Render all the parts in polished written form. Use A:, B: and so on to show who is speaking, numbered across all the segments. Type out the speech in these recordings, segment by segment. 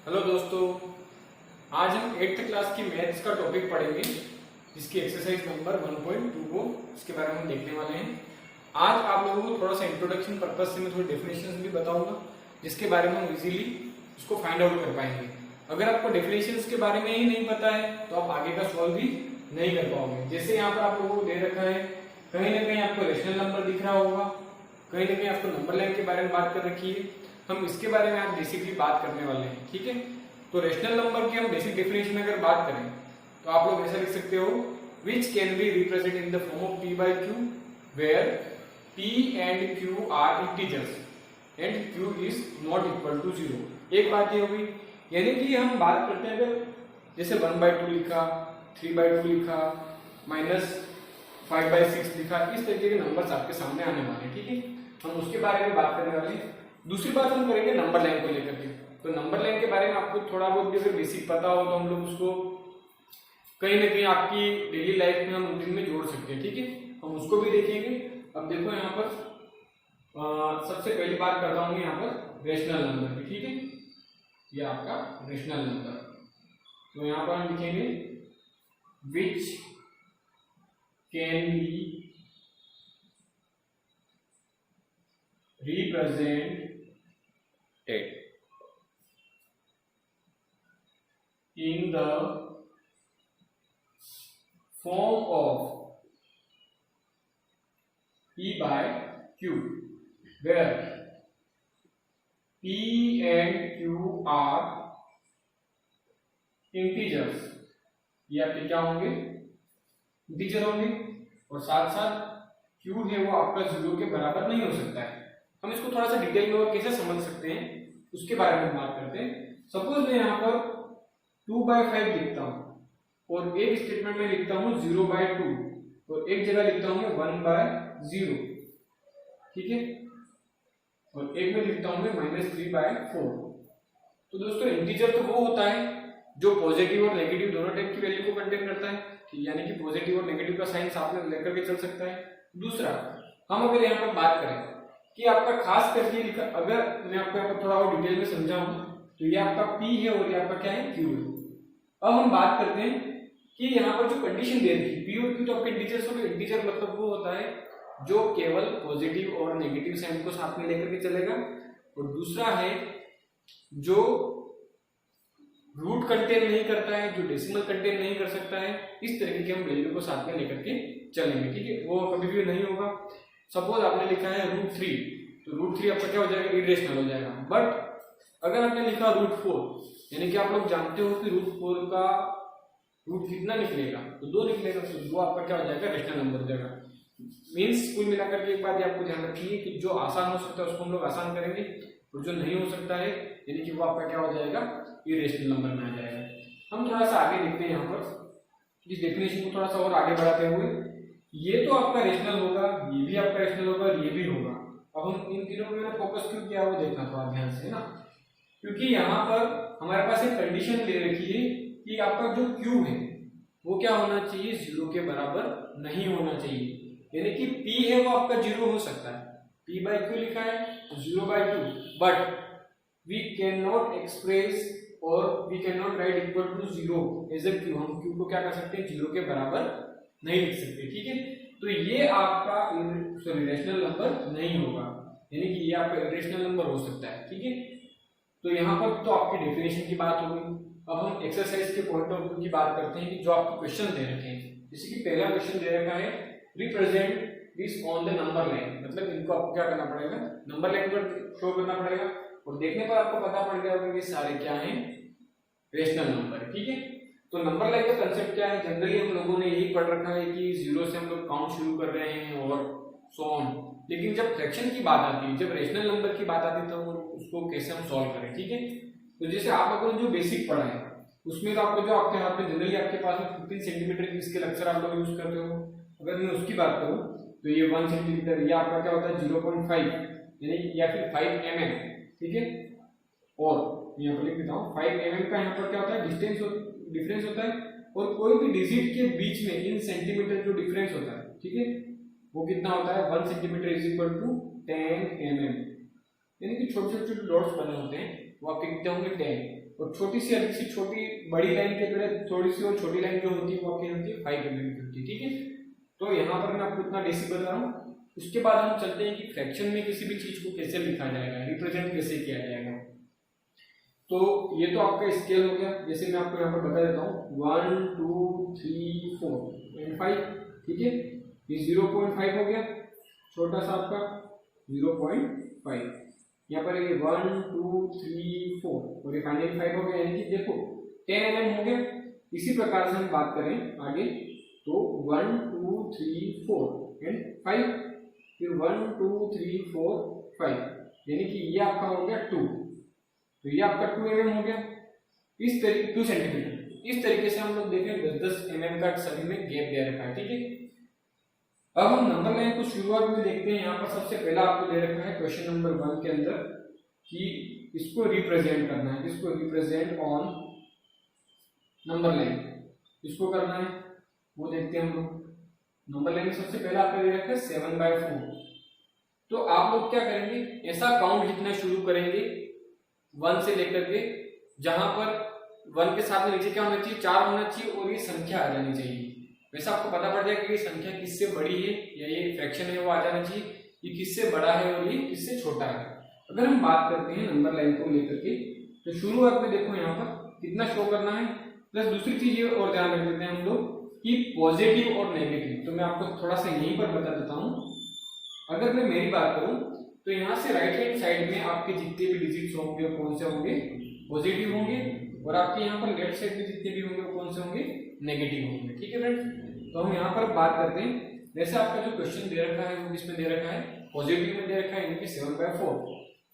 A: Hello दोस्तों, आज हम 8th क्लास की मैथ्स का टॉपिक पढ़ेंगे जिसकी एक्सरसाइज नंबर 1.2 को इसके बारे में हम देखने वाले हैं। आज आप लोगों को थोड़ा सा इंट्रोडक्शन पर्पज से मैं थोड़ी डेफिनेशंस भी बताऊंगा जिसके बारे में हम इजीली उसको फाइंड आउट कर पाएंगे। अगर आपको डेफिनेशंस के बारे में ही नहीं पता है तो आप आगे का सॉल्व भी नहीं कर पाओगे। जैसे यहाँ पर आप लोगों को दे रखा है, कहीं ना कहीं आपको रेशनल नंबर दिख रहा होगा, कहीं ना कहीं आपको नंबर लाइन के बारे में बात कर रखी है। हम इसके बारे में आज बेसिकली बात करने वाले हैं, ठीक है। तो रेशनल नंबर की हम बेसिक डेफिनेशन अगर बात करें तो आप लोग ऐसा लिख सकते हो, which can be represent in the form of p by q where p and q are integers and q is not equal to 0। एक बात ये होगी, यानी कि हम बात करते हैं अगर जैसे 1/2 लिखा, 3/2 लिखा, -5/6 लिखा, इस तरीके के नंबर्स आपके सामने आने वाले हैं, ठीक है। हम उसके बारे में बात करने वाले हैं। दूसरी बात हम करेंगे नंबर लाइन को लेकर के। तो नंबर लाइन के बारे में आपको थोड़ा बहुत भी अगर बेसिक पता हो तो हम लोग उसको कहीं ना कहीं आपकी डेली लाइफ में हम रूटीन में जोड़ सकते हैं, ठीक है। हम उसको भी देखेंगे। अब देखो यहाँ पर सबसे पहली बात करता हूँ यहाँ पर रेशनल नंबर की, ठीक है। ये आपका रेशनल नंबर, तो यहाँ पर हम लिखेंगे विच can B represented in the form of p by q where p and q are integers। ये आपके क्या होंगे? इंटीजर होंगे। और साथ साथ q है वो आपका 0 के बराबर नहीं हो सकता है। हम इसको थोड़ा सा डिटेल में और कैसे समझ सकते हैं उसके बारे में बात करते हैं। सपोज मैं यहाँ पर 2/5 लिखता हूँ और एक स्टेटमेंट में लिखता हूँ 0/2 और एक जगह लिखता हूँ मैं 1/0, ठीक है। और एक में लिखता हूँ मैं -3/4। तो दोस्तों इंटीजर तो वो होता है जो पॉजिटिव और नेगेटिव दोनों टाइप की वैल्यू को कंटेन करता है, ठीक, यानी कि पॉजिटिव और नेगेटिव का साइन साथ में लेकर के चल सकता है। दूसरा, हम अगर यहाँ पर बात करें कि आपका खास करके अगर मैं आपको यहाँ पर थोड़ा और डिटेल में समझाऊं तो ये आपका P है और ये आपका क्या है? Q है। अब हम बात करते हैं कि यहाँ पर जो कंडीशन दे रखी है P और Q तो आपके इंटीजर्स हो गए। इंटीजर मतलब वो होता है जो केवल पॉजिटिव और नेगेटिव साइन को साथ में लेकर के चलेगा। और दूसरा है जो रूट कंटेन नहीं करता है, जो डेसिमल कंटेन नहीं कर सकता है। इस तरीके के हम वैल्यू को साथ में लेकर के चलेंगे, ठीक है। वो कभी भी नहीं होगा। सपोज आपने लिखा है √3, तो √3 आपका क्या हो जाएगा? इरेशनल हो जाएगा। बट अगर आपने लिखा √4, यानी कि आप लोग जानते हो कि √4 का रूट कितना निकलेगा? तो 2 निकलेगा, तो 2 आपका क्या हो जाएगा? रेशनल नंबर हो जाएगा। मीन्स कुल मिलाकर के एक बात आपको ध्यान रखनी है कि जो आसान हो सकता है उसको हम लोग आसान करेंगे और जो नहीं हो सकता है यानी कि वो आपका क्या हो जाएगा? इरेशनल नंबर में आ जाएगा। हम थोड़ा सा आगे देखते हैं यहाँ पर इस डेफिनेशन को थोड़ा सा और आगे बढ़ाते हुए। ये तो आपका रेशनल होगा, ये भी आपका रेशनल होगा, ये भी होगा। अब हम इन तीनों पे फोकस क्यों किया वो देखना थोड़ा ध्यान से ना, क्योंकि यहाँ पर हमारे पास एक कंडीशन दे रखी है कि आपका जो Q है वो क्या होना चाहिए? 0 के बराबर नहीं होना चाहिए। यानी कि P है वो आपका 0 हो सकता है, p/q लिखा है 0/2, but we can not express और we can not write equal to 0 as a Q। हम Q को क्या कर सकते हैं? 0 के बराबर नहीं लिख सकते, ठीक है। तो ये आपका रेशनल नंबर नहीं होगा, यानी कि ये आपका इरेशनल नंबर हो सकता है, ठीक है। तो यहाँ पर तो आपकी डेफिनेशन की बात होगी। अब हम एक्सरसाइज के पॉइंट ऑफ व्यू की बात करते हैं कि जो आपको क्वेश्चन दे रखे हैं। जैसे कि पहला क्वेश्चन दे रखा है, represent this on the number line. मतलब इनको आपको क्या करना पड़ेगा? नंबर लाइन पर शो करना पड़ेगा और देखने पर आपको पता पड़ गया कि सारे क्या है? रेशनल नंबर, ठीक है। तो नंबर लाइन का कंसेप्ट क्या है? जनरली हम लोगों ने यही पढ़ रखा है कि 0 से हम लोग काउंट शुरू कर रहे हैं और सो ऑन। लेकिन जब फ्रैक्शन की बात आती है, जब रेशनल नंबर की बात आती है, तो उसको कैसे हम सॉल्व करें, ठीक है। तो जैसे आप लोगों ने जो बेसिक पढ़ा है उसमें तो आपको जो आपके हाथ में जनरली आपके पास में 15 सेंटीमीटर की स्केल अक्सर आप लोग यूज करते हो। अगर मैं उसकी बात करूँ तो ये 1 सेंटीमीटर, ये आपका क्या होता है? 0.5 यानी या फिर 5 mm, ठीक है। और यहाँ पर लिख देता हूँ 5 mm का यहाँ पर क्या होता है? डिफरेंस होता है। और कोई भी डिजिट के बीच में इन सेंटीमीटर जो डिफरेंस होता है, ठीक है, वो कितना होता है? 1 centimetre is equal to 10 mm। यानी कि छोटे छोटे डॉट्स बने होते हैं वो आपके कितने होंगे 10, और छोटी सी हल्की सी छोटी बड़ी लाइन के अंदर थोड़ी सी और छोटी लाइन जो होती है वो आपकी होती है 5 mm की होती है, ठीक है। तो यहाँ पर मैं आपको इतना बेसिक बता रहा हूँ। उसके बाद हम चलते हैं कि फ्रैक्शन में किसी भी चीज को कैसे लिखा जाएगा, रिप्रेजेंट कैसे किया जाएगा। तो ये तो आपका स्केल हो गया, जैसे मैं आपको यहाँ पर बता देता हूँ 1 2 3 4 एंड 5, ठीक है। ये 0.5 हो गया छोटा सा आपका 0.5, यहाँ पर ये 1 2 3 4 और ये फाइनली 5 हो गया, यानी कि देखो 10 mm हो गया। इसी प्रकार से हम बात करें आगे तो 1 2 3 4 एंड 5, फिर 1 2 3 4 5, यानी कि ये आपका हो गया 2, तो ये आपका 2 mm हो गया। इस तरीके 2 सेंटीमीटर, इस तरीके से हम लोग देखें 10-10 mm का सभी में गैप दे रखा है, ठीक है। अब हम नंबर लाइन को शुरुआत में देखते हैं। यहाँ पर सबसे पहला आपको दे रखा है क्वेश्चन नंबर 1 के अंदर कि इसको रिप्रेजेंट करना है, इसको रिप्रेजेंट ऑन नंबर लाइन, इसको करना है वो देखते हैं हम लोग। नंबर लाइन में सबसे पहला आपको दे रखा है 7/4, तो आप लोग क्या करेंगे, ऐसा काउंट लिखना शुरू करेंगे 1 से लेकर के, जहां पर 1 के साथ में नीचे क्या होना चाहिए 4 होना चाहिए और ये संख्या आ जानी चाहिए। वैसे आपको पता पड़ जाएगा कि ये संख्या किससे बड़ी है या ये फ्रैक्शन है वो आ जाना चाहिए, ये किससे बड़ा है और ये किससे छोटा है। अगर हम बात करते हैं नंबर लाइन को लेकर के, तो शुरुआत में देखो यहाँ पर कितना शो करना है, प्लस दूसरी चीज ये और ध्यान रख देते हैं हम लोग कि पॉजिटिव और नेगेटिव। तो मैं आपको थोड़ा सा यहीं पर बता देता हूँ। अगर मैं मेरी बात करूं तो यहाँ से राइट हैंड साइड में आपके जितने भी डिजिट्स होंगे कौन से होंगे पॉजिटिव होंगे, और आपके यहाँ पर लेफ्ट साइड में जितने भी होंगे कौन से होंगे नेगेटिव होंगे, ठीक है फ्रेंड्स। तो हम यहाँ पर बात करते हैं, जैसे आपका जो क्वेश्चन दे रखा है वो किसमें दे रखा है पॉजिटिव में दे रखा है, यानी कि 7/4।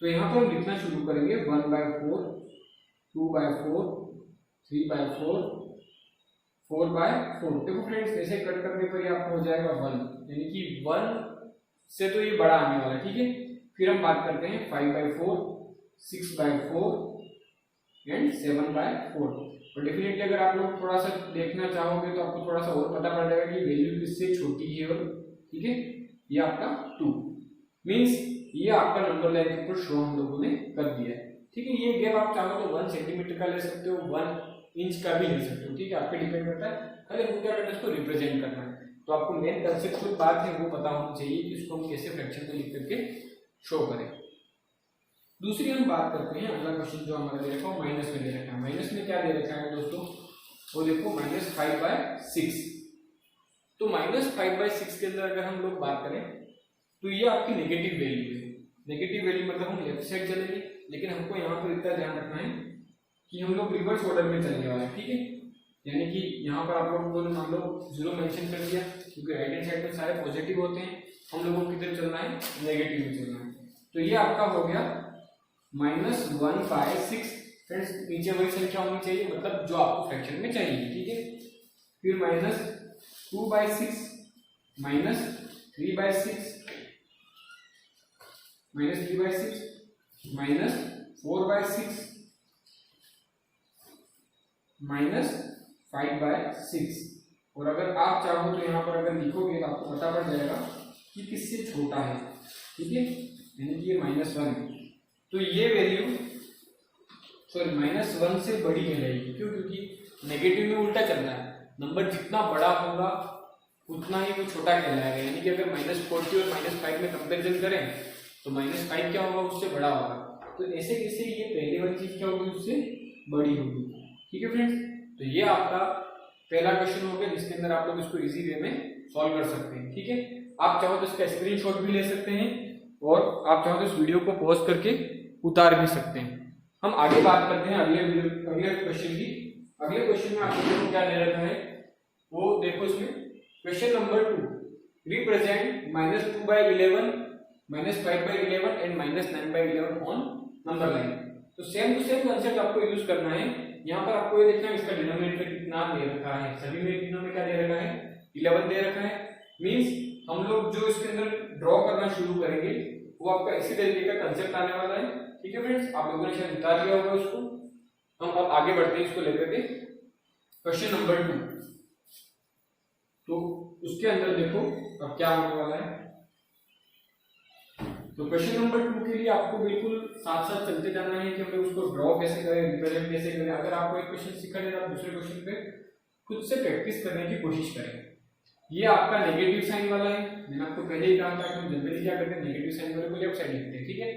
A: तो यहाँ पर हम लिखना शुरू करेंगे 1/4 2/4 3/4 4/4। देखो फ्रेंड्स ऐसे कट करने पर ये आपको हो जाएगा 1, यानी कि 1 से तो ये बड़ा आने वाला है, ठीक है। फिर हम बात करते हैं 5/4 6/4 एंड 7/4। और डेफिनेटली अगर आप लोग थोड़ा सा देखना चाहोगे तो आपको थोड़ा सा और पता पड़ जाएगा कि वैल्यू किससे छोटी है, और ठीक है ये आपका 2 मींस ये आपका नंबर लाइन के ऊपर शो हम लोगों ने कर दिया है, ठीक है। ये गैप आप चाहो तो 1 सेंटीमीटर का ले सकते हो, 1 इंच का भी ले सकते हो, ठीक है, आप पे डिपेंड करता है। खाली हमको क्या करना है, इसको रिप्रेजेंट करना है। तो आपको मेन कंसेप्चुअल बात है वो पता होनी चाहिए कि इसको हम कैसे फ्रैक्शन को लिख करके शो करें। दूसरी हम बात करते हैं अगला क्वेश्चन जो हमारा दे रखा है माइनस में दे रखा है। माइनस में क्या दे रखा है दोस्तों, वो देखो -5/6। तो -5/6 के अंदर अगर हम लोग बात करें तो ये आपकी नेगेटिव वैल्यू है। नेगेटिव वैल्यू मतलब हम लेफ्ट साइड चलेंगे, लेकिन हमको यहाँ पर इतना ध्यान रखना है कि हम लोग रिवर्स ऑर्डर में चलने वाले हैं, ठीक है। यानी कि यहाँ पर आप लोगों को मान लो 0 मेंशन कर दिया, क्योंकि राइट हैंड साइड में सारे पॉजिटिव होते हैं, हम लोगों को किधर चलना है नेगेटिव में चलना है। तो ये आपका हो गया -1/6। फ्रेंड्स नीचे वही संख्या होनी चाहिए, मतलब जो आपको फ्रैक्शन में चाहिए, ठीक है। फिर -2/6 -3/6 -3/6 -4/6 -5/6। और अगर आप चाहो तो यहाँ पर अगर लिखोगे तो आपको पता पड़ जाएगा कि किससे छोटा है, ठीक है, यानी कि ये -1। तो ये वैल्यू सॉरी -1 से बड़ी कहलाएगी। क्यों? क्योंकि नेगेटिव में उल्टा चल रहा है, नंबर जितना बड़ा होगा उतना ही वो छोटा कहलाएगा। यानी कि अगर -40 और -5 में कंपेरिजन करें तो -5 क्या होगा, उससे बड़ा होगा। तो ऐसे कैसे ये पहले वाली चीज क्या होगी, उससे बड़ी होगी, ठीक है फ्रेंड्स। तो ये आपका पहला क्वेश्चन हो गया जिसके अंदर आप लोग इसको इजी वे में सॉल्व कर सकते हैं, ठीक है। आप चाहो तो इसका स्क्रीनशॉट भी ले सकते हैं और आप चाहो तो इस वीडियो को पॉज करके उतार भी सकते हैं। हम आगे बात करते हैं अगले क्वेश्चन की। अगले क्वेश्चन में आपको क्या दे रखा है वो देखो। इसमें question number 2 represent -2/11 -5/11 and -9/11 on number line. तो सेम टू सेम कंसेप्ट आपको यूज करना है। यहाँ पर आपको ये देखना है इसका डिनोमिनेटर कितना दे रखा है। सभी में तीनों में क्या दे रखा है 11 दे रखा है। मींस हम लोग जो इसके अंदर ड्रॉ करना शुरू करेंगे वो आपका इसी तरीके का कंसेप्ट आने वाला है, ठीक है फ्रेंड्स। आप लोगों ने शायद उतार लिया होगा उसको। हम अब आगे बढ़ते हैं इसको लेकर के क्वेश्चन नंबर 2। तो उसके अंदर देखो अब क्या होने वाला है। तो क्वेश्चन नंबर 2 के लिए आपको बिल्कुल साथ साथ चलते जाना है कि हमें उसको ड्रॉ कैसे करें, रिप्रेजेंट कैसे करें। अगर आपको एक क्वेश्चन सीखा है तो आप दूसरे क्वेश्चन पे खुद से प्रैक्टिस करने की कोशिश करें। ये आपका नेगेटिव साइन वाला है, मैंने आपको पहले ही कहा था कि हम जनरली क्या करते हैं, नेगेटिव साइन वाले को लेफ्ट साइड लिखते हैं, ठीक है।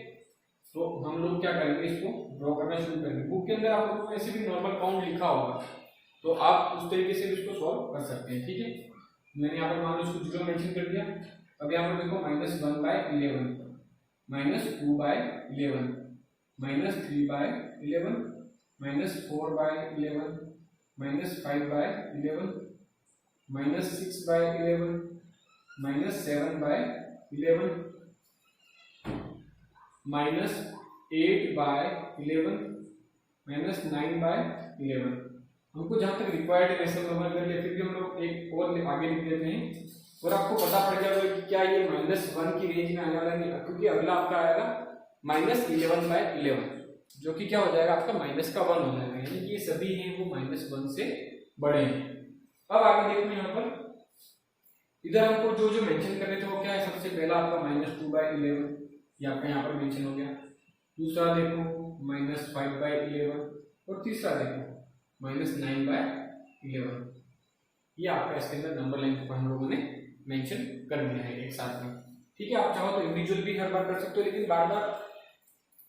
A: तो हम लोग क्या करेंगे, इसको ड्रॉ करना शुरू करेंगे। बुक के अंदर आप लोगों को ऐसे भी नॉर्मल काउंट लिखा होगा, तो आप उस तरीके से इसको सॉल्व कर सकते हैं, ठीक है। मैंने यहाँ पर मान लो इसको 0 मेंशन कर दिया। अब यहाँ पर देखो -1/11, -2/11, -3/11, -4/11, -5/11, -6/11, -7/11, -8/11, -9/11। हमको जहां तक रिक्वायर्ड है वैसे नंबर कर लिए, फिर भी हम लोग एक और आगे लिख देते हैं और आपको पता पड़ जाएगा कि क्या ये -1 की रेंज में आने वाला नहीं, क्योंकि अगला आपका आएगा -11/11, जो कि क्या हो जाएगा आपका -1 हो जाएगा, यानी कि ये सभी हैं वो -1 से बड़े हैं। अब आगे देखो यहाँ पर इधर हमको जो जो मेंशन करने थे वो क्या है, सबसे पहला आपका -2/11, ये आपका यहाँ पर मेंशन हो गया। दूसरा देखो -5/11 और तीसरा देखो -9/11। ये आपका इसके अंदर नंबर लाइन को हम लोगों ने मेंशन कर दिया है एक साथ में, ठीक है। आप चाहो तो इंडिविजुअल भी हर बार कर सकते हो, लेकिन बार बार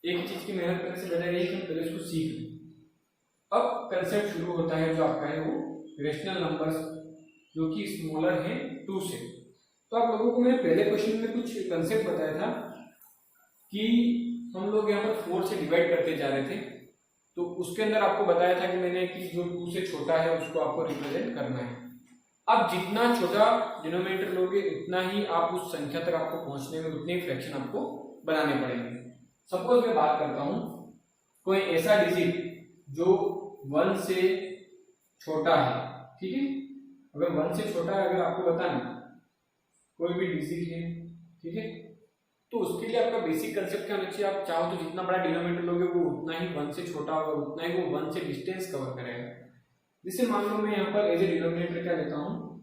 A: एक ही चीज की मेहनत करने से बेहतर है कि हम पहले इसको सीख लें। अब कंसेप्ट शुरू होता है जो आपका है वो रेशनल नंबर्स, जो कि स्मॉलर है 2 से। तो आप लोगों को मैंने पहले क्वेश्चन में कुछ कंसेप्ट बताया था कि हम लोग यहाँ पर 4 से डिवाइड करते जा रहे थे, तो उसके अंदर आपको बताया था कि मैंने कि जो 2 से छोटा है उसको आपको रिप्रेजेंट करना है। अब जितना छोटा डिनोमिनेटर लोगे उतना ही आप उस संख्या तक आपको पहुंचने में उतने फ्रैक्शन आपको बनाने पड़ेंगे। सपोज मैं बात करता हूं कोई ऐसा डिजिट जो 1 से छोटा है, ठीक है। अगर 1 से छोटा है, अगर आपको बताना कोई भी डिजिट है, ठीक है, तो उसके लिए आपका बेसिक कंसेप्ट क्या होना चाहिए, आप चाहो तो जितना बड़ा डिनोमिनेटर लोगे वो उतना ही 1 से छोटा होगा, उतना ही वो 1 से डिस्टेंस कवर करेगा। जैसे मान लो मैं यहाँ पर एज ए डिनोमिनेटर क्या लेता हूँ,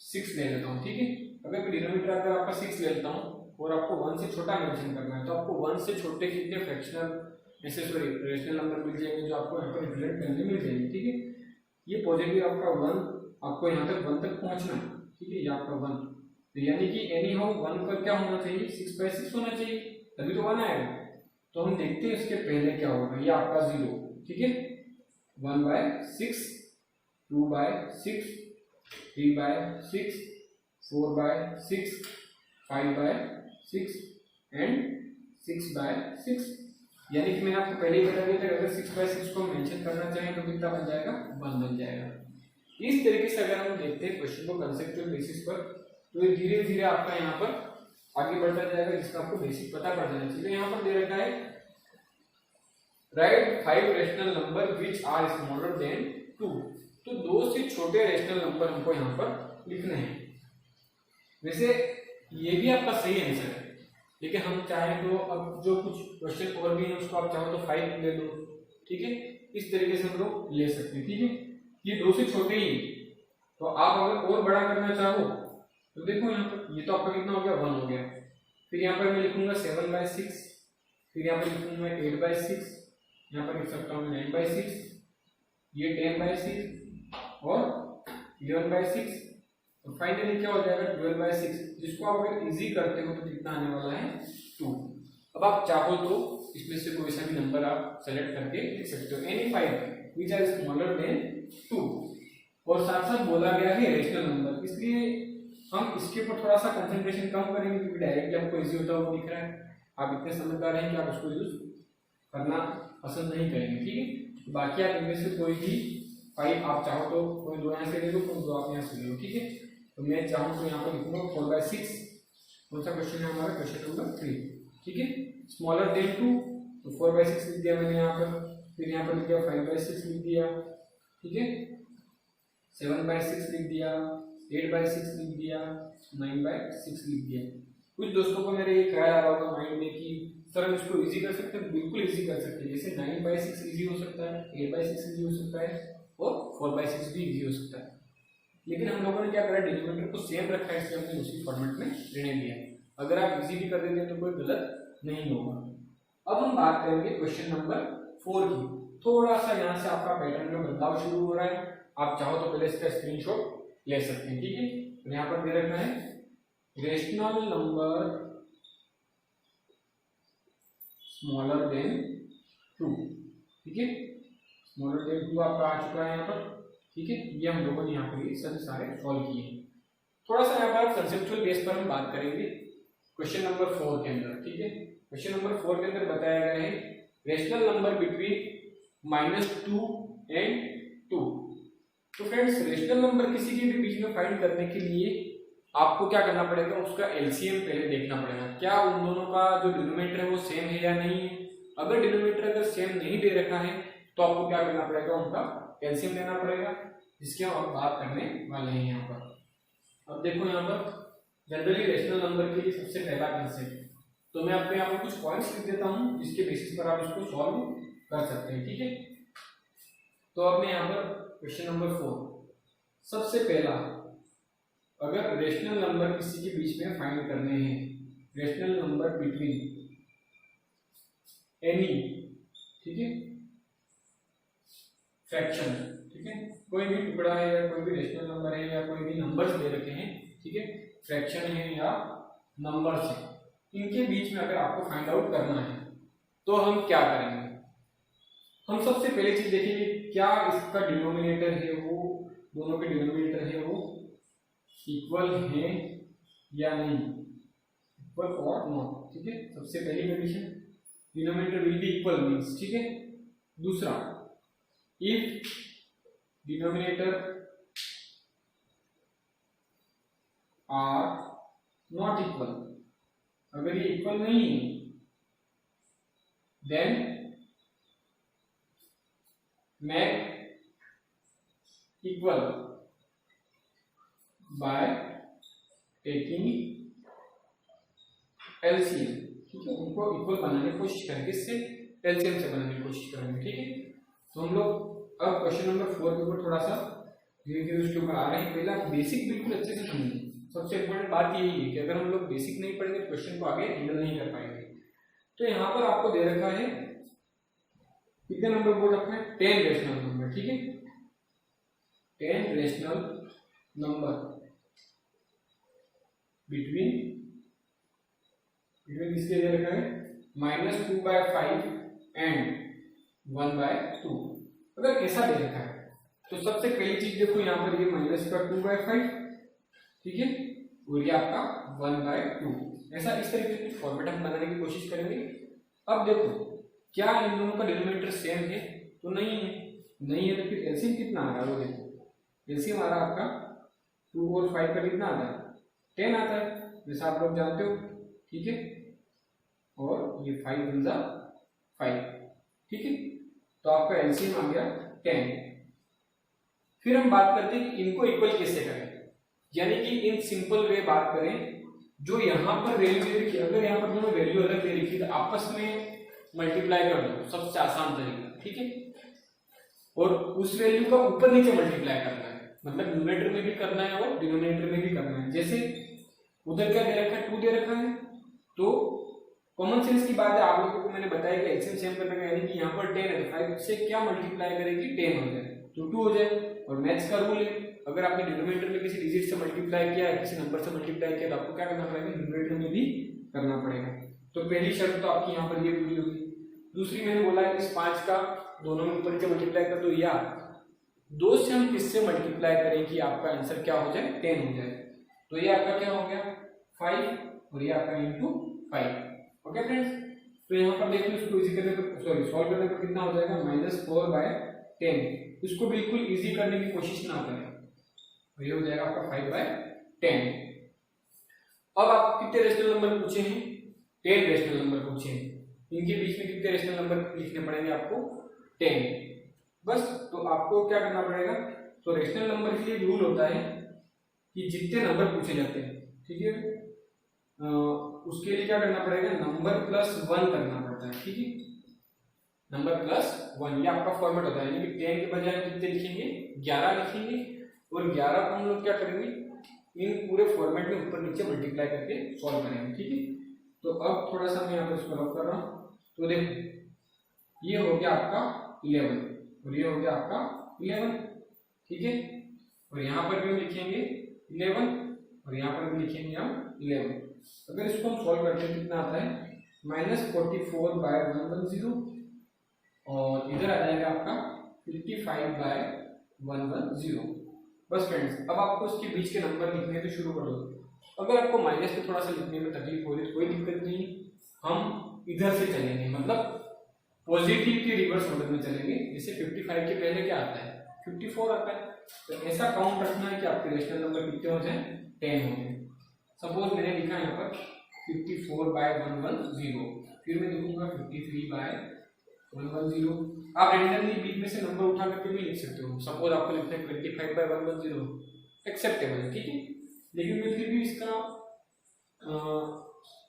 A: 6 ले लेता हूँ, ठीक है। अगर मैं डिनोमिनेटर अगर आपका 6 ले लेता हूँ और आपको 1 से छोटा मेंशन करना है, तो आपको 1 से छोटे कितने फ्रैक्शनल ऐसे सॉरी रेशनल नंबर मिल जाएंगे जो आपको यहाँ पर रिप्रेजेंट करने मिल जाएंगे, ठीक है। ये पॉजिटिव आपका 1 आपको यहाँ तक 1 तक पहुंचना है, ठीक है, ये आपका 1, तो यानी कि एनी हाउ 1 पर क्या होना चाहिए, 6/6 होना चाहिए, तभी तो 1 आएगा। तो हम देखते हैं इसके पहले क्या होगा, ये आपका 0, ठीक है, 1/6, 2/6, 3/6, 4/6, 5/6 एंड 6/6। यानी कि मैंने आपको पहले ही बता दिया था अगर 6/6 को मेंशन करना चाहें तो कितना बन जाएगा, 1 बन जाएगा। इस तरीके से अगर हम देखते हैं क्वेश्चन को कंसेप्चुअल बेसिस पर, तो ये धीरे धीरे आपका यहाँ पर आगे बढ़ता जाएगा, जिसका आपको बेसिक पता पड़ जाना चाहिए। यहाँ पर दे रखा है right 5 rational number which are smaller than 2, तो 2 से छोटे रेशनल नंबर हमको यहाँ पर लिखने हैं। वैसे ये भी आपका सही आंसर है, लेकिन हम चाहें तो अब जो कुछ क्वेश्चन और भी है उसको आप चाहो तो 5 ले लो, ठीक है, इस तरीके से हम लोग ले सकते हैं, ठीक है। ये 2 से छोटे ही, तो आप अगर और बड़ा करना चाहो तो देखो यहाँ पर ये तो आपका कितना हो गया, 1 हो गया। फिर यहाँ पर मैं लिखूंगा 7/6, फिर यहाँ पर लिखूंगा 8/6, यहाँ पर लिख सकता हूँ 9/6, ये 10/6 और 11/6, तो फाइनली क्या हो जाएगा 12/6, जिसको आप अगर इजी करते हो तो कितना आने वाला है 2। अब आप चाहो तो इसमें से कोई सा भी नंबर आप सेलेक्ट करके लिख सकते हो, any 5 which are smaller than 2, और साथ साथ बोला गया है रेशनल नंबर, इसलिए हम इसके ऊपर थोड़ा सा कंसंट्रेशन कम करेंगे क्योंकि डायरेक्टली हमको इजी होता है वो दिख रहा है। आप इतने समझदार हैं कि आप उसको यूज करना पसंद नहीं करेंगे, ठीक है। बाकी आप इनमें से कोई भी 5 आप चाहो तो कोई 2 यहाँ से ले लो, कोई 2 आप यहाँ से ले लो, ठीक है। तो मैं चाहूँ तो यहाँ पर लिखूंगा 4/6, कौन सा क्वेश्चन है हमारा, क्वेश्चन नंबर 3, ठीक है। स्मॉलर देन 2, तो 4/6 लिख दिया मैंने यहाँ पर, फिर यहाँ पर लिख दिया 5/6 लिख दिया, ठीक है, 7/6 लिख दिया, 8/6 लिख दिया, 9/6 लिख दिया। कुछ दोस्तों को मेरे ये ख्याल आ रहा होगा माइंड में कि सर हम इसको इजी कर सकते हैं, बिल्कुल इजी कर सकते हैं। जैसे 9/6 इजी हो सकता है, 8/6 इजी हो सकता है और 4/6 भी इजी हो सकता है। लेकिन हम लोगों ने क्या करा, डिनोमिनेटर को सेम रखा है, इसलिए हमने उसी फॉर्मेट में रहने दिया। अगर आप इजी भी कर देते हैं तो कोई गलत नहीं होगा। अब हम बात करेंगे क्वेश्चन नंबर 4 की। थोड़ा सा यहाँ से आपका पैटर्न में बदलाव शुरू हो रहा है, आप चाहो तो पहले इसका स्क्रीनशॉट ले सकते हैं, ठीक है। तो यहाँ पर दे रखा है रेशनल नंबर स्मॉलर देन 2, ठीक है। स्मॉलर देन 2 आपका आ चुका है यहाँ पर, ठीक है। ये हम लोगों ने यहाँ पर ये सभी सारे सॉल्व किए। थोड़ा सा यहाँ पर कंसेप्चुअल बेस पर हम बात करेंगे क्वेश्चन नंबर 4 के अंदर, ठीक है। क्वेश्चन नंबर 4 के अंदर बताया गया है रेशनल नंबर बिटवीन -2 एंड 2। तो फ्रेंड्स, रेशनल नंबर किसी के भी बीच में फाइंड करने के लिए आपको क्या करना पड़ेगा, उसका एलसीएम पहले देखना पड़ेगा, क्या उन दोनों का जो डिनोमिनेटर है वो सेम है या नहीं है। अगर डिनोमिनेटर अगर सेम नहीं दे रखा है तो आपको क्या करना पड़ेगा, उनका एलसीएम लेना पड़ेगा, जिसकी हम बात करने वाले हैं यहाँ पर। अब देखो यहाँ पर जनरली रेशनल नंबर के लिए सबसे पहला कंसेप्ट, तो मैं आपको यहाँ पर कुछ पॉइंट्स लिख देता हूँ जिसके बेसिस पर आप इसको सॉल्व कर सकते हैं, ठीक है। तो अब मैं यहाँ पर क्वेश्चन नंबर 4, सबसे पहला, अगर रेशनल नंबर किसी के बीच में फाइंड करने हैं, रेशनल नंबर बिटवीन एनी, ठीक है, फ्रैक्शन, ठीक है, कोई भी टुकड़ा है या कोई भी रेशनल नंबर है या कोई भी नंबर्स दे रखे हैं, ठीक है, फ्रैक्शन है या नंबर्स है, इनके बीच में अगर आपको फाइंड आउट करना है तो हम क्या करेंगे। हम सबसे पहले चीज देखेंगे क्या इसका डिनोमिनेटर है वो, दोनों के डिनोमिनेटर है वो इक्वल है या नहीं, इक्वल और नॉट, ठीक है। सबसे पहली condition denominator will be equal means, ठीक है। दूसरा, if denominator are not equal, अगर ये इक्वल नहीं है then make equal by taking LCM, ठीक है। उनको इक्वल बनाने की कोशिश करेंगे, इससे एलसीएम से बनाने की कोशिश करेंगे, ठीक है। तो हम लोग अब क्वेश्चन नंबर 4 के ऊपर थोड़ा सा धीरे धीरे उसके ऊपर आ रहे हैं। पहला बेसिक बिल्कुल अच्छे से समझिए, सबसे इम्पोर्टेंट बात यही है कि अगर हम लोग बेसिक नहीं पढ़ेंगे क्वेश्चन को आगे हैंडल नहीं कर पाएंगे। तो यहाँ पर आपको दे रखा है कितने नंबर बोल रखा है, 10 रेशनल नंबर, ठीक है। 10 रेशनल नंबर बिटवीन इसके दे रखा है -2/5 एंड 1/2। अगर ऐसा दे रखा है तो सबसे पहली चीज देखो यहाँ पर ये -2/5, ठीक है, और ये आपका 1/2, ऐसा इस तरीके से फॉर्मेट हम बनाने की कोशिश करेंगे। अब देखो क्या इन दोनों का डिनोमिनेटर सेम है, तो नहीं है, नहीं है तो फिर एलसीएम कितना आ रहा है, वो देखो एलसीएम आ रहा है आपका 2 और 5 का कितना आता है, 10 आता है, जैसा आप लोग जानते हो, ठीक है। और ये 5 बन जा 5, ठीक है। तो आपका एलसीएम आ गया 10। फिर हम बात करते हैं कि इनको इक्वल कैसे करें, यानी कि इन सिंपल वे बात करें, जो यहाँ पर वैल्यू दे रखी है, अगर यहाँ पर दोनों वैल्यू अलग दे रखी है तो आपस में मल्टीप्लाई कर दो, सबसे आसान तरीका, ठीक है। और उस वैल्यू का ऊपर नीचे मल्टीप्लाई करना है, मतलब न्यूमरेटर में भी करना है और डिनोमिनेटर में भी करना है। जैसे उधर क्या दे रखा है, 2 दे रखा है, तो कॉमन सेंस की बात है, आप लोगों को मैंने बताया कि एलसीएम सेम करने का, यानी कि यहाँ पर 10 है तो 5 से क्या मल्टीप्लाई करेगी, 10 हो जाए तो 2 हो जाए। और मैथ्स का रूल है, अगर आपने डिनोमिनेटर में किसी डिजिट से मल्टीप्लाई किया है, किसी नंबर से मल्टीप्लाई किया, तो आपको क्या करना पड़ेगा, न्यूमरेटर में भी करना पड़ेगा। तो पहली शर्त तो आपकी यहाँ पर ये पूरी होगी। दूसरी मैंने बोला है इस 5 का दोनों में ऊपर से मल्टीप्लाई कर दो, या 2 से हम किससे मल्टीप्लाई करें कि आपका आंसर क्या हो जाए, 10 हो जाए। तो ये आपका क्या हो गया 5 और ये आपका इंटू 5। ओके फ्रेंड्स, तो यहाँ पर देखो इसको इजी करने पर, सॉरी सॉल्व करने पर कितना हो जाएगा, -4/10। इसको बिल्कुल इजी करने की कोशिश ना करें, तो ये हो जाएगा आपका 5/10। अब आप कितने रेशनल नंबर पूछे हैं, 10 रेशनल नंबर पूछे हैं, इनके बीच में कितने रेशनल नंबर लिखने पड़ेंगे आपको, 10 बस। तो आपको क्या करना पड़ेगा, तो रेशनल नंबर के लिए रूल होता है कि जितने नंबर पूछे जाते हैं, ठीक है, उसके लिए क्या करना पड़ेगा, नंबर +1 करना पड़ता है, ठीक है, नंबर +1, ये आपका फॉर्मेट होता है। यानी कि 10 के बजाय कितने लिखेंगे, 11 लिखेंगे, और 11 को हम लोग क्या करेंगे, इन पूरे फॉर्मेट में ऊपर नीचे मल्टीप्लाई करके सॉल्व करेंगे, ठीक है। तो अब थोड़ा सा मैं यहाँ पर इसको रब कर रहा हूँ। तो देखो ये हो गया आपका 11 और ये हो गया आपका 11, ठीक है। और यहाँ पर भी हम लिखेंगे 11 और यहाँ पर भी लिखेंगे हम 11। अगर इसको हम सॉल्व करते हैं कितना आता है, -44/110 और इधर आ जाएगा आपका 55/110। बस फ्रेंड्स, अब आपको इसके बीच के नंबर लिखने तो शुरू कर दो। अगर आपको माइनस पे थोड़ा सा लिखने में तकलीफ हो रही है कोई दिक्कत नहीं, हम इधर से चलेंगे, मतलब पॉजिटिव के रिवर्स ऑर्डर में चलेंगे। जैसे 55 के पहले क्या आता है, 54 आता है। तो ऐसा काउंट रखना है कि आपके रेशनल नंबर कितने हो जाए, 10 हो जाए। सपोज मैंने लिखा यहाँ पर 54/110, फिर मैं लिखूंगा 53/110। आप रैंडमली बीच में से नंबर उठा करके भी लिख सकते हो। सपोज आपको लिखना है 25/110, एक्सेप्टेबल है, ठीक है। लेकिन मैं फिर भी इसका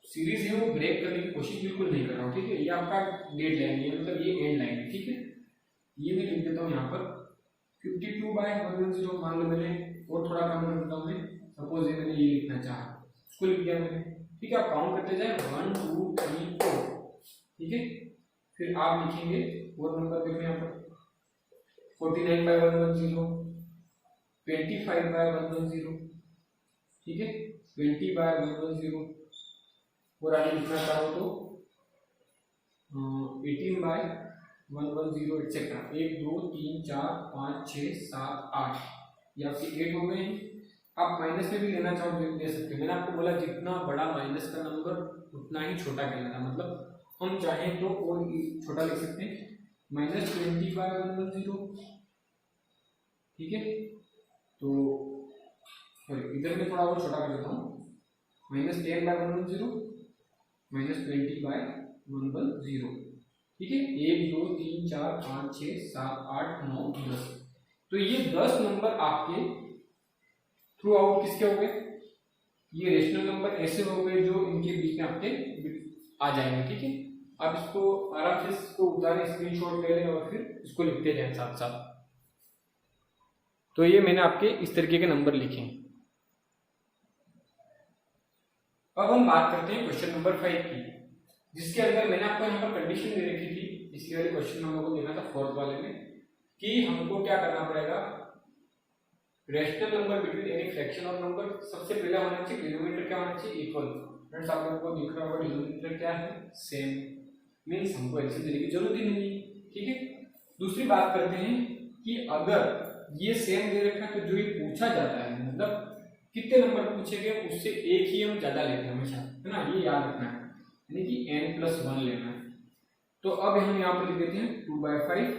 A: सीरीज है वो ब्रेक करने की कोशिश बिल्कुल नहीं कर रहा हूँ, ठीक है। ये आपका डेड लाइन है, मतलब ये एंड लाइन है, ठीक है। ये मैं लिख देता हूँ यहाँ पर 52/110, मान लो मैंने और थोड़ा कम करता हूँ मैं, सपोज ये मैंने ये लिखना चाहा, उसको लिख दिया मैंने, ठीक है। आप काउंट करते जाए 1 2 3 4, ठीक है। फिर आप लिखेंगे और नंबर देखो यहाँ पर 49/110, 25/110, ठीक है, 20/110, और आगे लिखना चाहो तो 18/110 एक्सेट्रा। 1 2 3 4 5 6 7 8, ये आपके 8 हो गए हैं। आप माइनस में भी लेना चाहो तो दे सकते हैं। मैंने आपको बोला जितना बड़ा माइनस का नंबर उतना ही छोटा कहलाता है, मतलब हम चाहें तो और छोटा लिख सकते हैं, -20/110, ठीक है। तो इधर में थोड़ा और छोटा कर देता हूँ, -10/110, -20/110, ठीक है। 1 2 3 4 5 6 7 8 9 10। तो ये 10 नंबर आपके थ्रू आउट किसके हो गए, ये रेशनल नंबर ऐसे हो गए जो इनके बीच में आपके आ जाएंगे, ठीक है। आप इसको आराम से इसको उतारें, स्क्रीनशॉट ले लें और फिर इसको लिखते जाएं साथ साथ। तो ये मैंने आपके इस तरीके के नंबर लिखे हैं। अब हम बात करते हैं क्वेश्चन नंबर 5 की, जिसके अंदर मैंने आपको यहाँ पर कंडीशन दे रखी थी। इसके वाले क्वेश्चन हम लोगों को देखा था फोर्थ वाले में कि हमको क्या करना पड़ेगा, rational number between any fraction और नंबर सबसे पहले होना चाहिए डिनोमिनेटर क्या होना चाहिए, इक्वल। फ्रेंड्स आप लोगों को दिख रहा होगा डिनोमिनेटर क्या है, सेम, मींस हमको एलसीएम देने की जरूरत ही नहीं है, ठीक है। दूसरी बात करते हैं कि अगर ये सेम दे रखा है तो जो ये पूछा जाता है, मतलब कितने नंबर पूछे गए उससे एक ही हम ज्यादा लेते हैं हमेशा, है ना, ये याद रखना है, यानी कि n+1 लेना है। तो अब हम यहाँ पर लिख देते हैं 2/5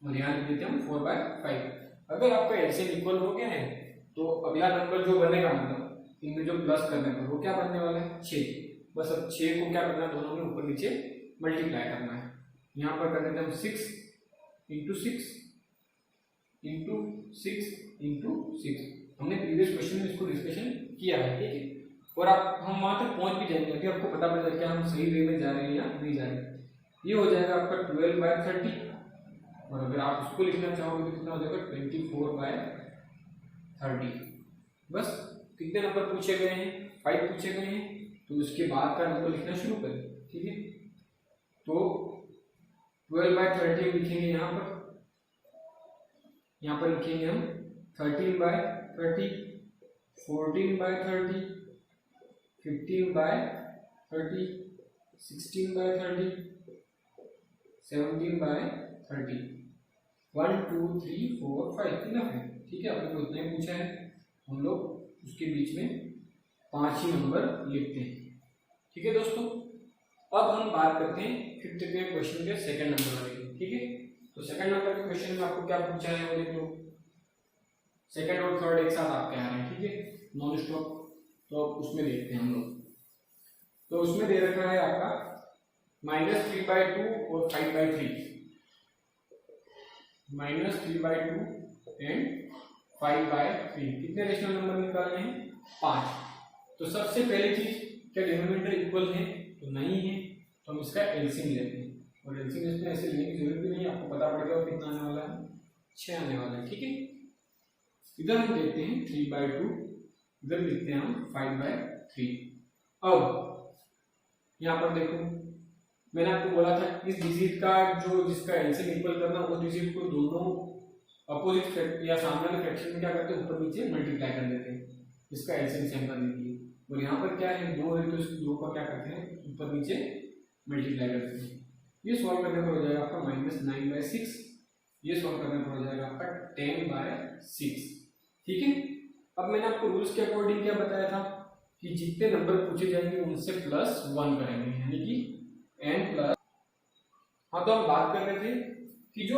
A: और यहाँ लिख देते हैं 4/5। अगर आपका एलसीएम इक्वल हो गया है तो अगला नंबर जो बनेगा, मतलब इनमें जो प्लस करने पर वो क्या बनने वाला है, 6। बस अब 6 को क्या करना है, दोनों में ऊपर नीचे मल्टीप्लाई करना है। यहाँ पर कर देते हैं हम 6 × 6 × 6 × 6। हमने प्रीवियस क्वेश्चन में इसको डिस्कशन किया है, ठीक है। और आप हम वहां तक पहुंच भी जाएंगे कि आपको पता पड़ जाए हम सही वे में जा रहे हैं या नहीं जा रहे। ये हो जाएगा आपका 12/30, और अगर आप उसको लिखना चाहोगे तो कितना हो जाएगा 24/30। बस कितने नंबर पूछे गए हैं, 5 पूछे गए हैं, तो उसके बाद का नंबर लिखना शुरू करें, ठीक है। तो 12/30 लिखेंगे, यहाँ पर लिखेंगे हम 13/30, 14/30, 15/30, 16/30, 17/30, 1 2 3 4 5 इनफ है, ठीक है। अपने को इतना ही पूछा है, हम लोग उसके बीच में 5 ही नंबर लिखते हैं, ठीक है दोस्तों। अब हम बात करते हैं 5th के क्वेश्चन के सेकंड नंबर वाले, ठीक है। तो सेकंड नंबर के क्वेश्चन में आपको क्या पूछा है वो देख लो। सेकंड और थर्ड एक साथ आपके आ रहे हैं, ठीक है, नॉन स्टॉप। तो उसमें देखते हैं हम लोग। तो उसमें दे रखा है आपका -3/2 और 5/3, -3/2 एंड 5/3। कितने रेशनल नंबर निकालने हैं, 5। तो सबसे पहली चीज, क्या डिनोमिनेटर इक्वल है, तो नहीं है, तो हम इसका एलसीएम लेते हैं। और एलसीएम इसमें ऐसे लेने की जरूरत भी नहीं है, आपको पता पड़ गया कितना आने वाला है, 6 आने वाला है, ठीक है। इधर हम देखते हैं 3/2, इधर लिखते हैं हम 5/3। अब यहाँ पर देखो मैंने आपको बोला था इस डिजिट का जो जिसका एलसीएम इक्वल करना उस डिजिट को दोनों अपोजिट या सामने के फ्रैक्शन में क्या करते हैं ऊपर नीचे मल्टीप्लाई कर देते हैं इसका एलसीएम सेम करने के लिए। और यहाँ पर क्या है 2 है तो इस 2 का क्या करते हैं ऊपर नीचे मल्टीप्लाई करते हैं। ये सॉल्व करने पर हो जाएगा आपका -9/6, ये सॉल्व करने पर हो जाएगा आपका 10/6। ठीक है। अब मैंने आपको रूल्स के अकॉर्डिंग क्या बताया था कि जितने नंबर पूछे जाएंगे उनसे +1 करेंगे, यानी कि n प्लस। हाँ तो हम बात कर रहे थे कि जो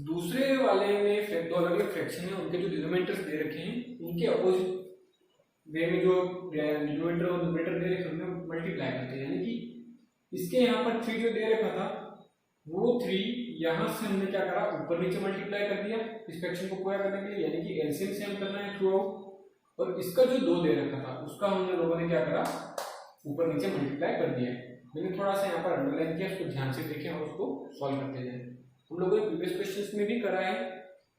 A: दूसरे वाले में दो अलग अलग फ्रैक्शन है उनके जो डिनोमिनेटर्स दे रखे हैं उनके अपोजिट वे में जो डिनोमिनेटर और न्यूमरेटर दे रखे हैं उनमें मल्टीप्लाई करते हैं। यानी कि इसके यहाँ पर 3 जो दे रखा था वो 3 यहाँ से हमने क्या करा ऊपर नीचे मल्टीप्लाई कर दिया इस फ्रैक्शन को पूरा करने के लिए, यानी कि एलसीएम सेम करना है थ्रू आउट। और इसका जो 2 दे रखा था उसका हमने लोगों ने क्या करा ऊपर नीचे मल्टीप्लाई कर दिया। मैंने थोड़ा सा यहाँ पर अंडरलाइन किया, उसको ध्यान से देखें और उसको सॉल्व करते जाएं। हम लोगों ने प्रीवियस क्वेश्चंस में भी करा है,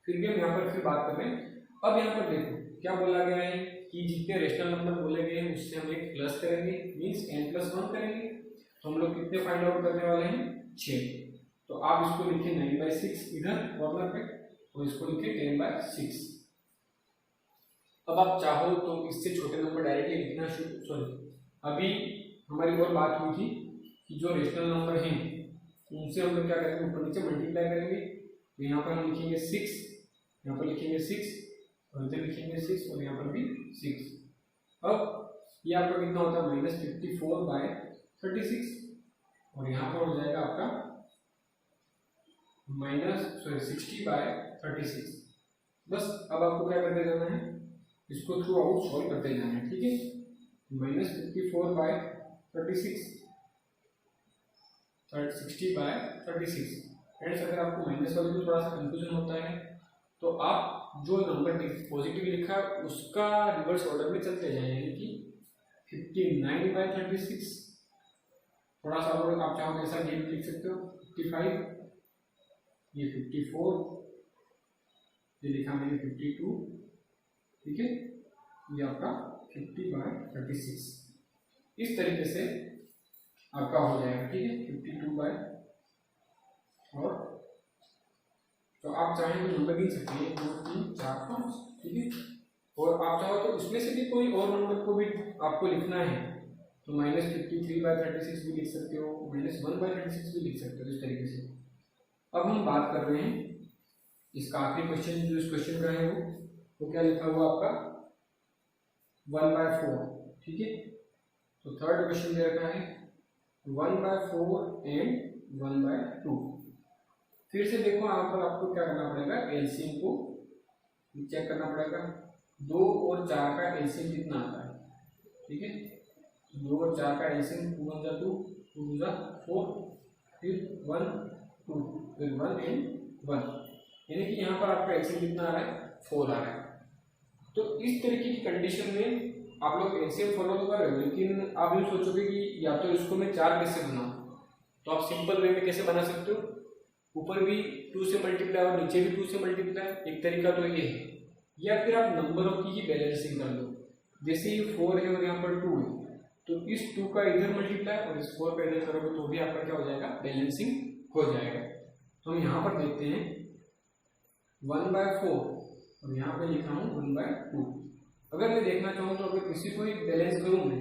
A: फिर भी हम यहाँ पर फिर बात कर रहे हैं। अब यहाँ पर देखो क्या बोला गया है कि जितने रेशनल नंबर बोले गए हैं उससे हम एक प्लस करेंगे, मीन्स n+1 करेंगे। तो हम लोग कितने फाइंड आउट करने वाले हैं 6। तो आप इसको लिखिए 9/6 इधर कॉर्नर पे और इसको लिखिए 10/6। अब आप चाहो तो इससे छोटे नंबर डायरेक्टली लिखना अभी हमारी और बात हुई थी कि जो रेशनल नंबर हैं उनसे हम लोग क्या करेंगे ऊपर नीचे मल्टीप्लाई करेंगे। तो यहाँ पर हम लिखेंगे 6, यहाँ पर लिखेंगे 6 और इधर लिखेंगे 6 और यहाँ पर भी 6। अब ये आपका कितना होता है -54/36 और यहाँ पर हो जाएगा आपका -60/36। बस अब आपको क्या करते जाना है इसको थ्रू आउट सॉल्व करते जाना है। ठीक है। -54/36 60/36। फ्रेंड्स अगर आपको माइनस वाले में थोड़ा सा कंफ्यूजन होता है तो आप जो नंबर पॉजिटिव लिखा है उसका रिवर्स ऑर्डर में चलते जाएं, यानी कि 59/36। थोड़ा सा और आप चाहो ऐसा गेम लिख सकते हो 55, ये 54, ये लिखा मैंने 52। ठीक है। ये आपका 50/36 इस तरीके से आपका हो जाएगा। ठीक है। 52 और तो आप चाहें तो नंबर गिन सकते हैं 1 2 3 4 5। ठीक है। और आप चाहो तो उसमें से भी कोई और नंबर को भी आपको लिखना है तो -53/36 भी लिख सकते हो, -1/36 भी लिख सकते हो इस तरीके से। अब हम बात कर रहे हैं इसका आखिरी क्वेश्चन जो इस क्वेश्चन का है वो क्या लिखा हुआ आपका 1/4। ठीक है। तो थर्ड क्वेश्चन दे रखा है 1/4 एंड 1/2। फिर से देखो यहाँ पर आपको क्या करना पड़ेगा एलसीएम को चेक करना पड़ेगा। 2 और 4 का एलसीएम कितना आता है। ठीक है। 2 और 4 का एलसीएम 2 × 2 2 × 4 फिर 1 2 फिर 1 एंड 1, यानी कि यहाँ पर आपका एलसीएम कितना आ रहा है 4 आ रहा है। तो इस तरीके की कंडीशन में आप लोग एलसीएम फॉलो तो कर रहे हो, लेकिन आप ये सोचोगे कि या तो इसको मैं 4 कैसे बनाऊं, तो आप सिंपल वे में कैसे बना सकते हो, ऊपर भी 2 से मल्टीप्लाई और नीचे भी 2 से मल्टीप्लाई। एक तरीका तो ये है, या फिर आप नंबरों की ही बैलेंसिंग कर लो। जैसे ये 4 है और यहाँ पर 2 है तो इस 2 का इधर मल्टीप्लाई और इस 4 का इधर करोगे तो भी आपका क्या हो जाएगा बैलेंसिंग हो जाएगा। तो हम यहाँ पर देखते हैं 1/4 और यहाँ पे लिखा हूँ 1/2। अगर मैं देखना चाहूँ तो अगर किसी को एक बैलेंस करूँ मैं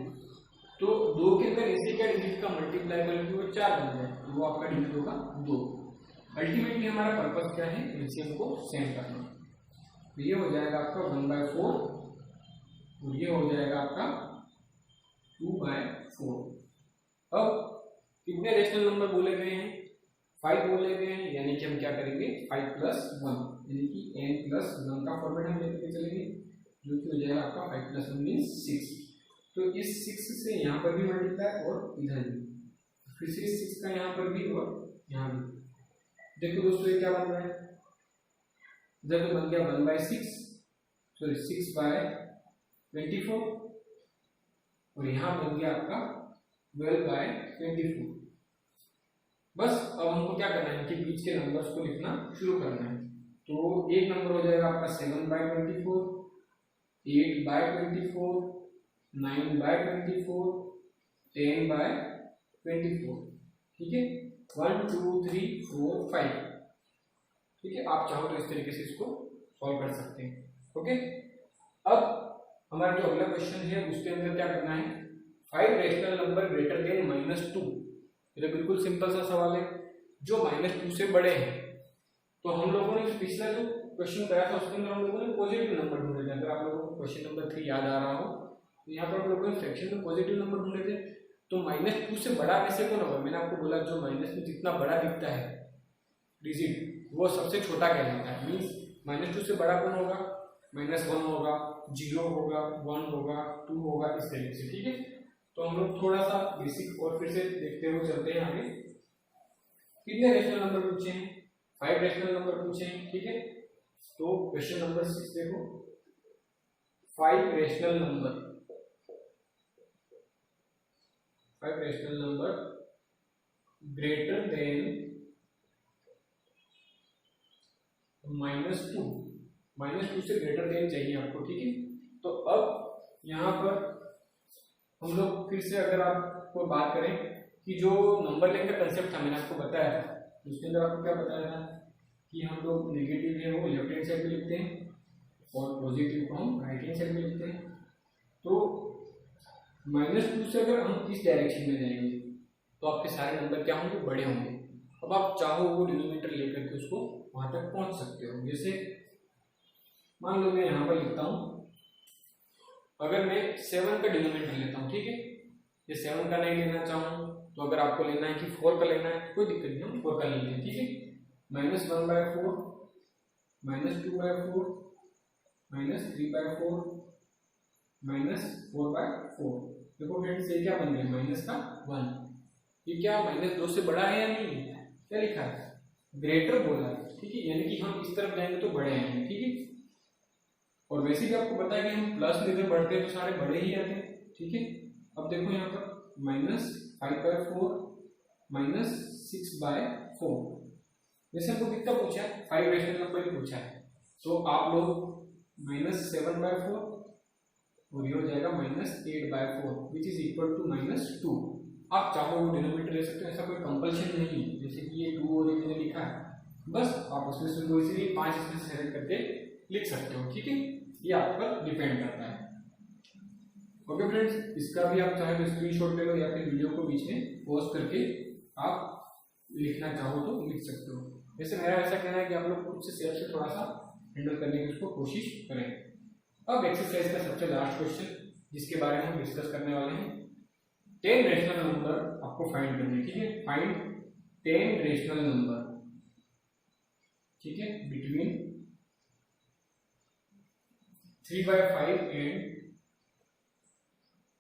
A: तो 2 के अंदर ऐसे क्या डिजिट का मल्टीप्लाई करेंगे वो 4 बन जाए तो वो आपका डिजिट होगा 2। अल्टीमेटली हमारा पर्पस क्या है एलसीएम को सेम करना। तो ये हो जाएगा आपका 1/4 और ये हो जाएगा आपका 2/4। अब कितने रेशनल नंबर बोले गए हैं 5 बोले गए हैं, यानी कि हम क्या करेंगे 5+1 यानी कि n+1 का फॉर्मेट हम लेकर चलेंगे जो कि हो जाएगा आपका 5+1 मीन्स 6। तो इस 6 से यहाँ पर भी मल्टीप्लाई और इधर भी, फिर से 6 का यहाँ पर भी और यहाँ भी। देखो दोस्तों ये क्या बन रहा है, इधर तो बन गया 1/6 सॉरी 6/24 और यहाँ बन गया आपका 12/24। बस अब हमको क्या करना है कि बीच के नंबर्स को लिखना शुरू करना है। तो एक नंबर हो जाएगा आपका 7/24, 8/24, 9/24, 10/24। ठीक है, 1 2 3 4 5। ठीक है, आप चाहो तो इस तरीके से इसको सॉल्व कर सकते हैं। ओके, अब हमारा जो अगला क्वेश्चन है उसके अंदर क्या करना है, 5 रेशनल नंबर ग्रेटर देन -2। ये तो बिल्कुल सिंपल सा सवाल है, जो -2 से बड़े हैं। तो हम लोगों ने पिछला जो क्वेश्चन कराया था उसके अंदर हम लोगों ने पॉजिटिव नंबर ढूंढे थे। अगर आप लोगों को क्वेश्चन नंबर 3 याद आ रहा हो तो यहाँ पर हम लोगों ने फ्रैक्शन में पॉजिटिव नंबर ढूंढे थे। तो -2 से बड़ा कैसे कौन होगा, मैंने आपको बोला जो माइनस में जितना बड़ा दिखता है डिजिट वो सबसे छोटा कहलाता है। मीन्स -2 से बड़ा कौन होगा, -1 होगा, 0 होगा, 1 होगा, 2 होगा, इस तरीके से। ठीक है, तो हम लोग थोड़ा सा बेसिक और फिर से देखते हुए चलते हैं आगे। कितने रेशनल नंबर पूछे हैं, 5 रेशनल नंबर पूछे हैं। ठीक है, तो क्वेश्चन नंबर 6 देखो, 5 रेशनल नंबर ग्रेटर देन -2 से ग्रेटर देन चाहिए आपको। ठीक है, तो अब यहाँ पर हम लोग फिर से अगर आपको बात करें कि जो नंबर लाइन का कंसेप्ट था मैंने आपको बताया था, उसके अंदर आपको क्या बताया था कि हम लोग नेगेटिव है वो लेफ्ट हैंड साइड में लिखते हैं और पॉजिटिव को हम राइट हैंड साइड में लिखते हैं। तो -2 से अगर हम इस डायरेक्शन में जाएंगे तो आपके सारे नंबर क्या होंगे, बड़े होंगे। अब आप चाहो वो डिनोमिनेटर लेकर के उसको वहां तक पहुंच सकते हो। जैसे मान लो मैं यहाँ पर लिखता हूँ, अगर मैं 7 का डिनोमिनेटर लेता हूँ। ठीक है, ये 7 का नहीं लेना चाहूँ तो अगर आपको लेना है कि 4 का लेना है कोई दिक्कत नहीं, हम 4 का लेते हैं। ठीक है, -1/4, -2/4, -3/4, -4/4। देखो फ्रेंड्स ये क्या बन गया, माइनस का 1। ये क्या -2 से बड़ा है या नहीं, क्या लिखा है, ग्रेटर बोला है। ठीक है, यानी कि हम इस तरफ जाएंगे तो बड़े आएंगे। ठीक है, और वैसे भी आपको पता है कि हम प्लस में जब बढ़ते हैं तो सारे बड़े ही आते हैं। ठीक है, अब देखो यहाँ पर -5/4, -6/4। वैसे हमको कितना पूछा है, 5 रेशनल नंबर ही पूछा है। तो आप लोग -7/4 और ये हो जाएगा -8/4 विच इज इक्वल टू -2। आप चाहो वो डिनोमिनेटर ले सकते हो, ऐसा कोई कंपल्शन नहीं है। जैसे कि ये 2 और मैंने लिखा है, बस आप उसमें से कोई से 5 इसमें से सेलेक्ट करके लिख सकते हो। ठीक है, ये आप पर डिपेंड करता है। ओके फ्रेंड्स, इसका भी आप चाहे तो स्क्रीनशॉट ले लो या फिर वीडियो को बीच में पॉज करके आप लिखना चाहो तो लिख सकते हो। वैसे मेरा ऐसा कहना है कि आप लोग खुद से सेल्फ से थोड़ा सा हैंडल करने की उसको कोशिश करें। अब एक्सरसाइज का सबसे लास्ट क्वेश्चन जिसके बारे में हम डिस्कस करने वाले हैं, 10 रेशनल नंबर आपको फाइंड करने। ठीक है, फाइंड 10 रेशनल नंबर। ठीक है, बिटवीन 3/5 एंड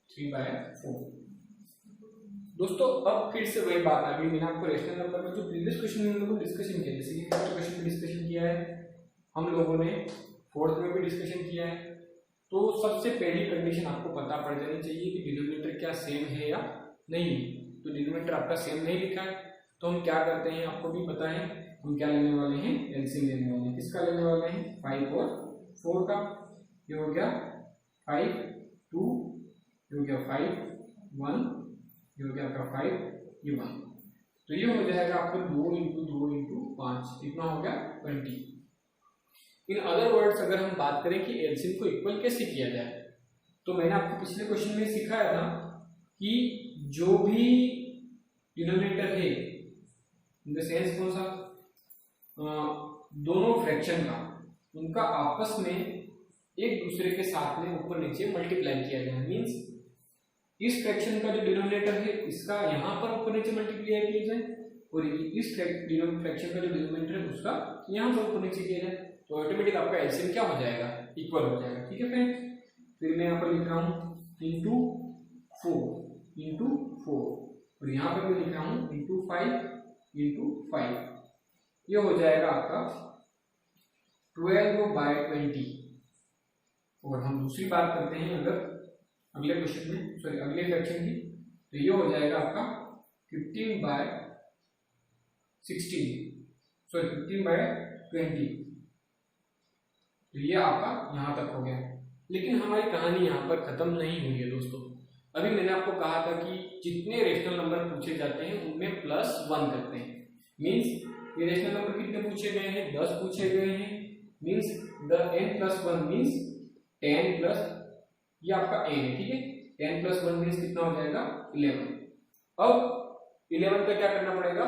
A: 3/4। दोस्तों अब फिर से वही बात आ गई, मैंने आपको रेशनल नंबर में जो प्रीवियस क्वेश्चन में हम लोगों ने डिस्कशन किया, जैसे कि फर्स्ट क्वेश्चन में डिस्कशन किया है हम लोगों ने, फोर्थ में भी डिस्कशन किया है। तो सबसे पहली कंडीशन आपको पता पड़ जानी चाहिए कि डिनोमिनेटर क्या सेम है या नहीं। तो डिनोमिनेटर आपका सेम नहीं लिखा है तो हम क्या करते हैं, आपको भी पता है हम क्या लेने वाले हैं, एलसीएम लेने वाले हैं। किसका लेने वाले हैं, 5 और 4 का। ये हो गया 5 2, ये हो गया 5 1, ये हो गया आपका 5, ये 1। तो ये हो जाएगा आपका 2 × 2 × 5, कितना हो गया 20। इन अदर वर्ड्स अगर हम बात करें कि एलसीएम को इक्वल कैसे किया जाए, तो मैंने आपको पिछले क्वेश्चन में सिखाया था कि जो भी डिनोमिनेटर है इन द सेंस कौन सा, दोनों फ्रैक्शन का, उनका आपस में एक दूसरे के साथ में ऊपर नीचे मल्टीप्लाई किया जाए। मीन्स इस फ्रैक्शन का जो डिनोमिनेटर है इसका यहाँ पर ऊपर नीचे मल्टीप्लाई किया जाए और इस फ्रैक्शन का जो डिनोमिनेटर है उसका यहाँ पर ऊपर नीचे किया जाए, तो ऑटोमेटिक आपका एलसीएम क्या हो जाएगा, इक्वल हो जाएगा। ठीक है फ्रेंड्स, फिर मैं यहाँ पर लिख रहा हूँ × 4 और यहाँ पर मैं लिख रहा हूँ × 5 ये हो जाएगा आपका 12/20। और हम दूसरी बात करते हैं अगर अगले क्वेश्चन में, सॉरी अगले फ्रैक्शन की, तो ये हो जाएगा आपका 15/16, सॉरी 15/20। तो ये आपका यहाँ तक हो गया। लेकिन हमारी कहानी यहाँ पर खत्म नहीं हुई है दोस्तों। अभी मैंने आपको कहा था कि जितने रेशनल नंबर पूछे जाते हैं उनमें +1 करते हैं। मीन्स ये रेशनल नंबर कितने पूछे गए हैं, 10 पूछे गए हैं। Means the n+1 means 10 plus ये आपका n है, ठीक है। 10 + 1 मीन्स कितना हो जाएगा 11। अब 11 का क्या करना पड़ेगा,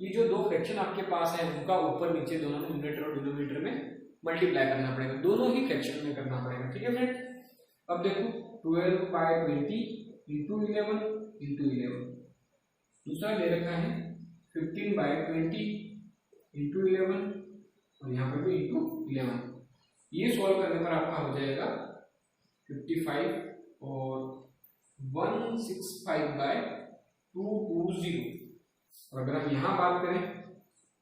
A: ये जो दो फ्रैक्शन आपके पास है उनका ऊपर नीचे दोनों न्यूमरेटर और डिनोमिनेटर में मल्टीप्लाई करना पड़ेगा, दोनों ही फ्रैक्शन में करना पड़ेगा, ठीक है फ्रेंड। अब देखो 12/20 इंटू 11 इंटू 11। दूसरा दे रखा है 15/20 इंटू 11 और यहाँ पर भी इंटू 11। ये सॉल्व करने पर आपका हो जाएगा 55 और 165/220। और अगर हम यहाँ बात करें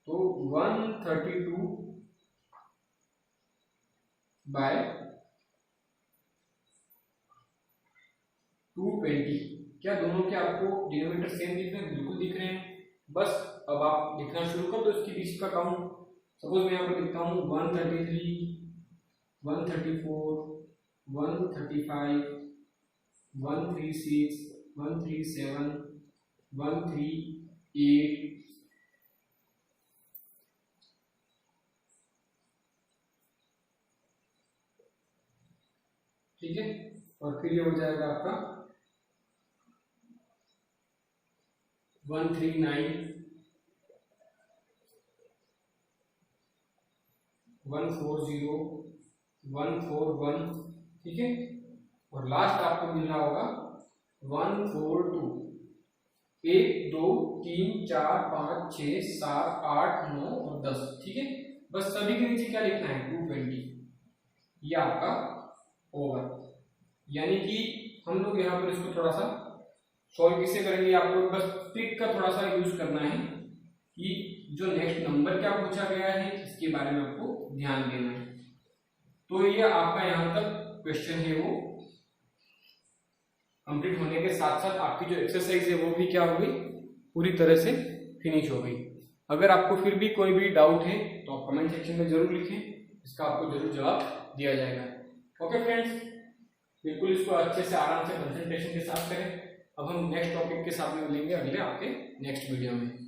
A: तो 132/220। क्या दोनों के आपको डिनोमिनेटर सेम दिख रहे हैं? बिल्कुल दिख रहे हैं। बस अब आप लिखना शुरू कर दो इसके बीच का काउंट। सपोज मैं यहाँ पर लिखता हूँ 133, 134, 135, 136, 137, 138, ठीक है। और फिर ये हो जाएगा आपका 139, 140, 141, ठीक है। और लास्ट आपको मिल रहा होगा 142। 1 2 3 4 5 6 7 8 9 और 10, ठीक है। बस सभी के नीचे क्या लिखना है 220। ये आपका ओवर। यानी कि हम लोग यहाँ पर इसको थोड़ा सा सॉल्व किससे करेंगे, आपको बस ट्रिक का थोड़ा सा यूज करना है कि जो नेक्स्ट नंबर क्या पूछा गया है इसके बारे में आपको ध्यान देना है। तो ये आपका यहाँ तक क्वेश्चन है वो कंप्लीट होने के साथ साथ आपकी जो एक्सरसाइज है वो भी क्या हो गई, पूरी तरह से फिनिश हो गई। अगर आपको फिर भी कोई भी डाउट है तो आप कमेंट सेक्शन में जरूर लिखें, इसका आपको जरूर जवाब दिया जाएगा। ओके फ्रेंड्स, बिल्कुल इसको अच्छे से आराम से कंसंट्रेशन के साथ करें। अब हम नेक्स्ट टॉपिक के साथ में मिलेंगे अगले आपके नेक्स्ट वीडियो में।